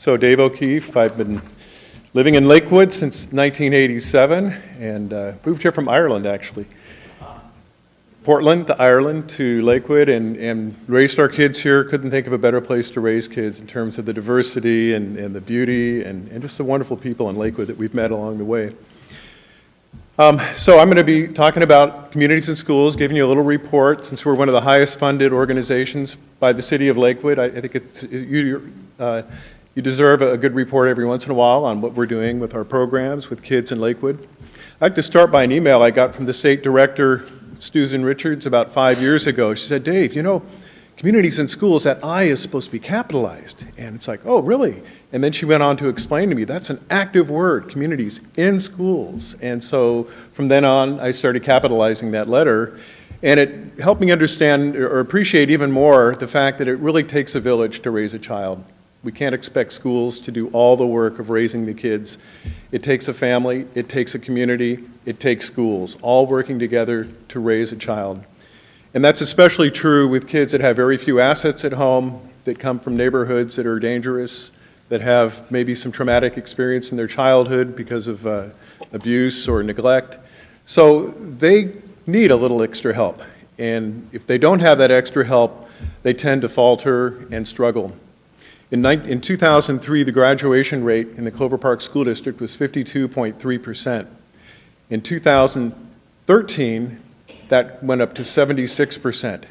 So Dave O'Keefe, I've been living in Lakewood since 1987 and moved here from Ireland, actually. Portland to Ireland to Lakewood and raised our kids here. Couldn't think of a better place to raise kids in terms of the diversity and the beauty and just the wonderful people in Lakewood that we've met along the way. So I'm going to be talking about communities and schools, giving you a little report since we're one of the highest funded organizations by the city of Lakewood. I think you deserve a good report every once in a while on what we're doing with our programs with kids in Lakewood. I'd like to start by an email I got from the state director, Susan Richards, about 5 years ago. She said, Dave, you know, communities and schools, that I is supposed to be capitalized. And it's like, oh, really? And then she went on to explain to me, that's an active word, communities in schools. And so from then on, I started capitalizing that letter. And it helped me understand or appreciate even more the fact that it really takes a village to raise a child. We can't expect schools to do all the work of raising the kids. It takes a family, it takes a community, it takes schools, all working together to raise a child. And that's especially true with kids that have very few assets at home, that come from neighborhoods that are dangerous, that have maybe some traumatic experience in their childhood because of abuse or neglect. So they need a little extra help. And if they don't have that extra help, they tend to falter and struggle. In 2003, the graduation rate in the Clover Park School District was 52.3%. In 2013, that went up to 76%.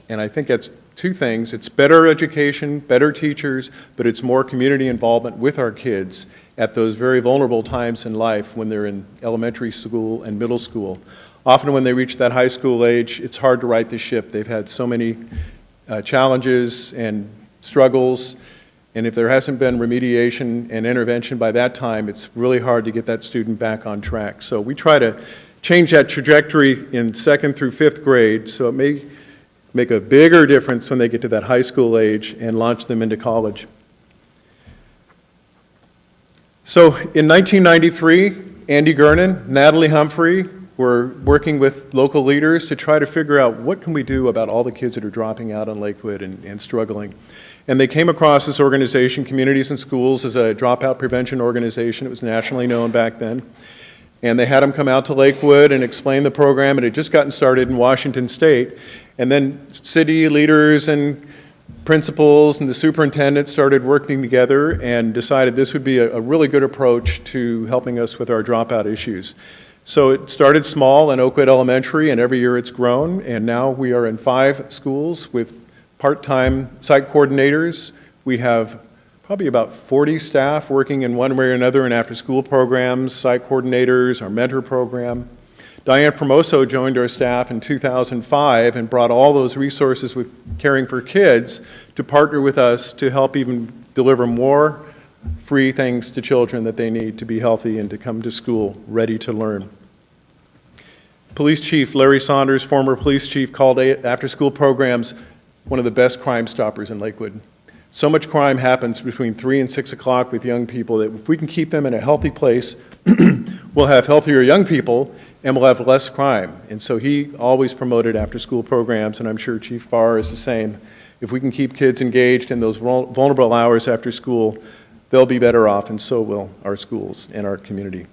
And I think that's two things. It's better education, better teachers, but it's more community involvement with our kids at those very vulnerable times in life when they're in elementary school and middle school. Often when they reach that high school age, it's hard to right the ship. They've had so many challenges and struggles. And if there hasn't been remediation and intervention by that time, it's really hard to get that student back on track. So we try to change that trajectory in 2nd through 5th grade, so it may make a bigger difference when they get to that high school age and launch them into college. So in 1993, Andy Gernon, Natalie Humphrey were working with local leaders to try to figure out what can we do about all the kids that are dropping out in Lakewood and struggling. And they came across this organization, Communities and Schools, as a dropout prevention organization. It was nationally known back then. And they had them come out to Lakewood and explain the program. It had just gotten started in Washington State. And then city leaders and principals and the superintendent started working together and decided this would be a really good approach to helping us with our dropout issues. So it started small in Oakwood Elementary, and every year it's grown. And now we are in 5 schools with part-time site coordinators. We have probably about 40 staff working in one way or another in after-school programs, site coordinators, our mentor program. Diane Formoso joined our staff in 2005 and brought all those resources with Caring for Kids to partner with us to help even deliver more free things to children that they need to be healthy and to come to school ready to learn. Police Chief Larry Saunders, former police chief, called after-school programs one of the best crime stoppers in Lakewood. So much crime happens between 3 and 6 o'clock with young people that if we can keep them in a healthy place, we'll have healthier young people and we'll have less crime. And so he always promoted after-school programs, and I'm sure Chief Farr is the same. If we can keep kids engaged in those vulnerable hours after school, they'll be better off, and so will our schools and our community.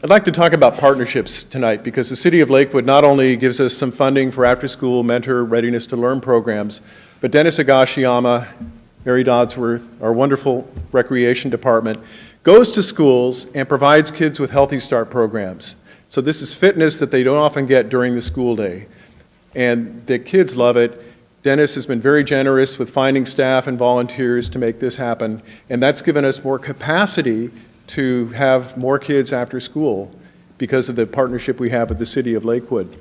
I'd like to talk about partnerships tonight because the City of Lakewood not only gives us some funding for after-school mentor readiness to learn programs, but Dennis Agashiyama, Mary Dodsworth, our wonderful recreation department, goes to schools and provides kids with Healthy Start programs. So this is fitness that they don't often get during the school day. And the kids love it. Dennis has been very generous with finding staff and volunteers to make this happen, and that's given us more capacity to have more kids after school because of the partnership we have with the City of Lakewood.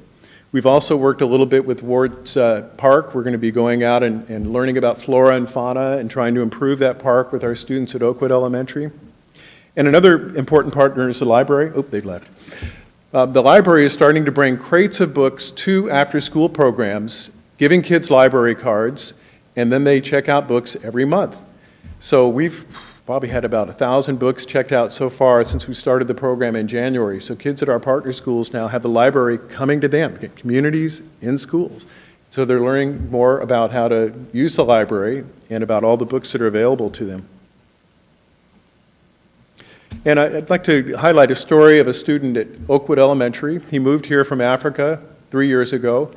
We've also worked a little bit with Ward's Park. We're going to be going out and learning about flora and fauna and trying to improve that park with our students at Oakwood Elementary. And another important partner is the library. Oh, they've left. The library is starting to bring crates of books to after-school programs, giving kids library cards, and then they check out books every month. So we've probably had about 1,000 books checked out so far since we started the program in January. So kids at our partner schools now have the library coming to them, communities in schools. So they're learning more about how to use the library and about all the books that are available to them. And I'd like to highlight a story of a student at Oakwood Elementary. He moved here from Africa 3 years ago,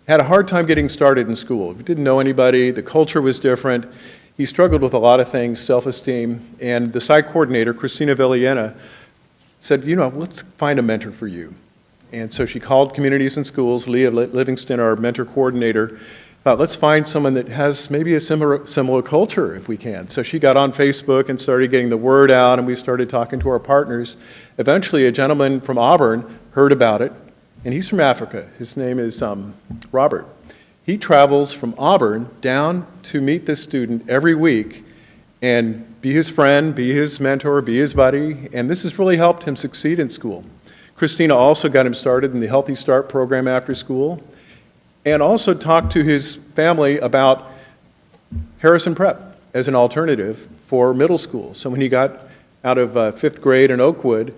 had a hard time getting started in school. He didn't know anybody, the culture was different. He struggled with a lot of things, self-esteem, and the site coordinator, Christina Villena, said, let's find a mentor for you. And so she called Communities and Schools. Leah Livingston, our mentor coordinator, thought, let's find someone that has maybe a similar culture if we can. So she got on Facebook and started getting the word out, and we started talking to our partners. Eventually, a gentleman from Auburn heard about it, and he's from Africa. His name is Robert. He travels from Auburn down to meet this student every week and be his friend, be his mentor, be his buddy, and this has really helped him succeed in school. Christina also got him started in the Healthy Start program after school, and also talked to his family about Harrison Prep as an alternative for middle school. So when he got out of fifth grade in Oakwood,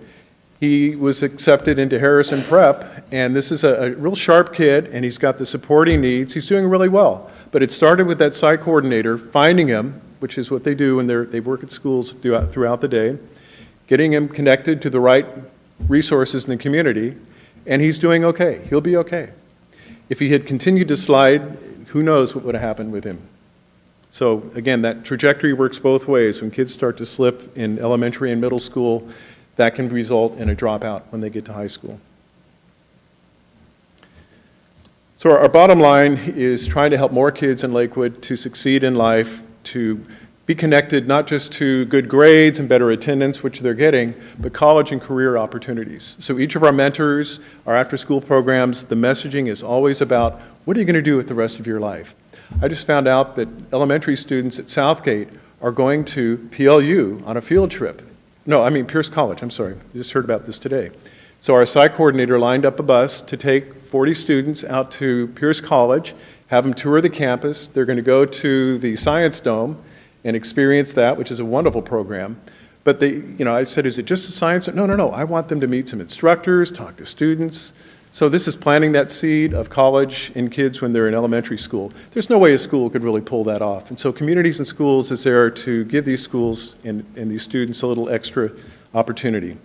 he was accepted into Harrison Prep, and this is a real sharp kid, and he's got the support he needs. He's doing really well. But it started with that site coordinator finding him, which is what they do when they work at schools throughout the day, getting him connected to the right resources in the community, and he's doing okay. He'll be okay. If he had continued to slide, who knows what would have happened with him. So again, that trajectory works both ways. When kids start to slip in elementary and middle school, that can result in a dropout when they get to high school. So our bottom line is trying to help more kids in Lakewood to succeed in life, to be connected not just to good grades and better attendance, which they're getting, but college and career opportunities. So each of our mentors, our after-school programs, the messaging is always about, what are you going to do with the rest of your life? I just found out that elementary students at Southgate are going to PLU on a field trip. No, I mean Pierce College, I'm sorry. I just heard about this today. So our site coordinator lined up a bus to take 40 students out to Pierce College, have them tour the campus. They're going to go to the Science Dome and experience that, which is a wonderful program. But I said, is it just a science? No. I want them to meet some instructors, talk to students. So this is planting that seed of college in kids when they're in elementary school. There's no way a school could really pull that off. And so Communities and Schools is there to give these schools and these students a little extra opportunity.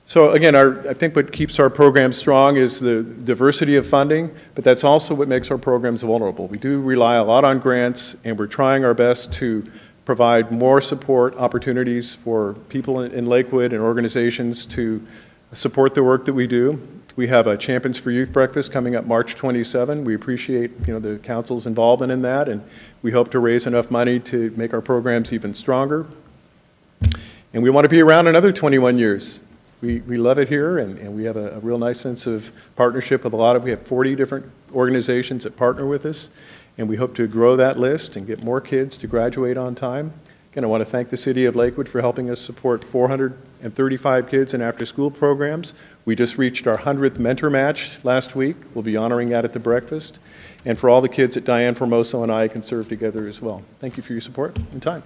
So again, I think what keeps our programs strong is the diversity of funding, but that's also what makes our programs vulnerable. We do rely a lot on grants, and we're trying our best to provide more support opportunities for people in Lakewood and organizations to support the work that we do. We have a Champions for Youth breakfast coming up March 27. We appreciate the council's involvement in that, and we hope to raise enough money to make our programs even stronger. And we want to be around another 21 years. We love it here, and we have a real nice sense of partnership with we have 40 different organizations that partner with us, and we hope to grow that list and get more kids to graduate on time. Again, I want to thank the City of Lakewood for helping us support 435 kids in after-school programs. We just reached our 100th mentor match last week. We'll be honoring that at the breakfast. And for all the kids that Diane Formoso and I can serve together as well. Thank you for your support and time.